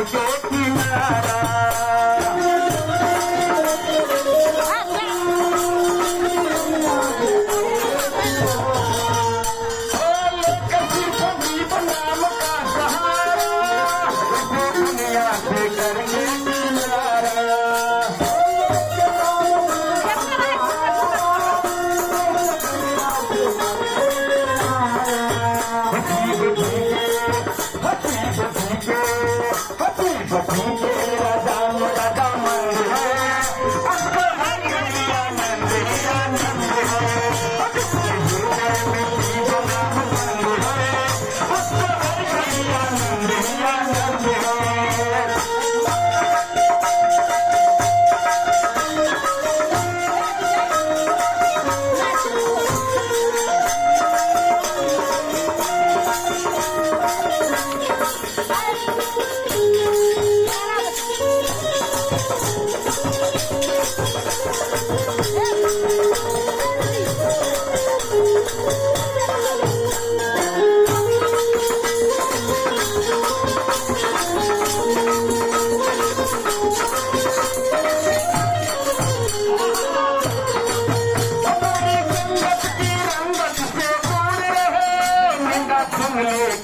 के किनारा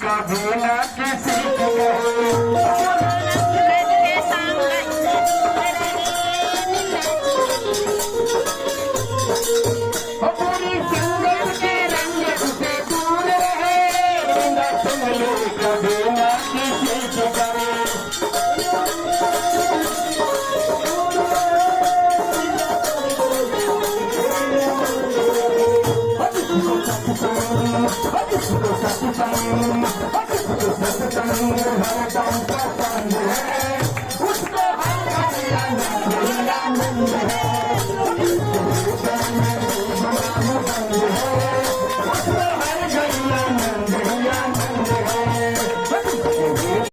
कभी ना किसी पूरी संगत के रंग से दूर रहे न सुन ले कभी ना किसी से करे हर दम पसंद है